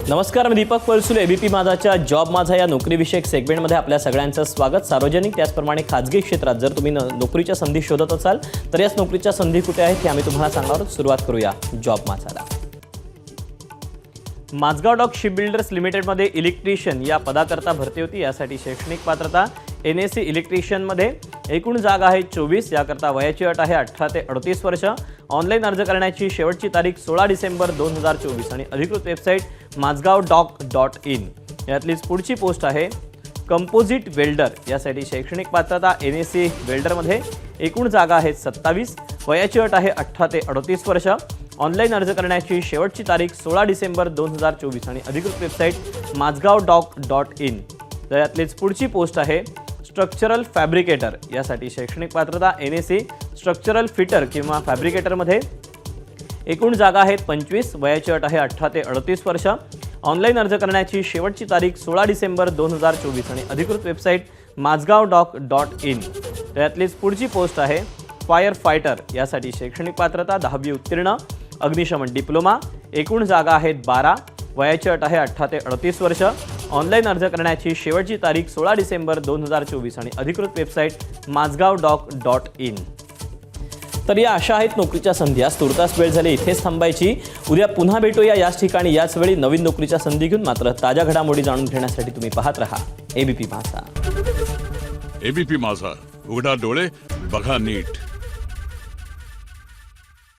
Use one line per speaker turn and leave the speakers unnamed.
नमस्कार, मी Deepak Palsule. ABP माझाच्या job माझा या नोकरीविषयक सेगमेंटमध्ये आपल्या सगळ्यांचं स्वागत. सार्वजनिक त्याचप्रमाणे खाजगी क्षेत्रात जर तुम्ही नोकरीच्या संधी शोधत असाल तर याच नोकरीच्या संधी कुठे आहेत हे आम्ही तुम्हाला सांगणार आहोत. सुरुवात करूया जॉब माझाला. माझगाव डॉक शिपबिल्डर्स लिमिटेडमध्ये इलेक्ट्रिशियन या पदाकरता भरती होती. यासाठी शैक्षणिक पात्रता NSC इलेक्ट्रिशियनमध्ये एकूण जागा आहे 24. याकरता वयाची अट आहे 18 ते 38 वर्ष. ऑनलाईन अर्ज करण्याची शेवटची तारीख 16 डिसेंबर 2024 आणि अधिकृत वेबसाईट mazgavdoc.in. यातलीच पुढची पोस्ट आहे कंपोजिट वेल्डर. यासाठी शैक्षणिक पात्रता NSC वेल्डरमध्ये एकूण जागा आहेत 27. वयाची अट आहे 18 ते 38 वर्ष. ऑनलाईन अर्ज करण्याची शेवटची तारीख 16 डिसेंबर 2024 आणि अधिकृत वेबसाईट mazgavdoc.in. यातलीच पुढची पोस्ट आहे स्ट्रक्चरल फॅब्रिकेटर. यासाठी शैक्षणिक पात्रता NSC स्ट्रक्चरल फिटर किंवा फॅब्रिकेटरमध्ये एकूण जागा आहेत 25. वयाची अट आहे 18 ते 38 वर्ष. ऑनलाईन अर्ज करण्याची शेवटची तारीख 16 डिसेंबर 2024 आणि अधिकृत वेबसाईट mazgavdoc.in. यातलीच पुढची पोस्ट आहे फायर फायटर. यासाठी शैक्षणिक पात्रता 10वी उत्तीर्ण, अग्निशमन डिप्लोमा. एकूण जागा आहेत 12. वयाची अट आहे 18 ते 38 वर्ष. ऑनलाईन अर्ज करण्याची शेवटची तारीख 16 डिसेंबर 2024 आणि अधिकृत वेबसाईट mazgavdoc.in. तर या अशा आहेत नोकरीच्या संधी. आज तुर्तास वेळ झाली इथेच थांबायची. उद्या पुन्हा भेटूया याच ठिकाणी याच वेळी नवीन नोकरीच्या संधी घेऊन. मात्र ताज्या घडामोडी जाणून घेण्यासाठी तुम्ही पाहत रहा एबीपी माझा.
एबीपी माझा, उघडा डोळे बघा नीट.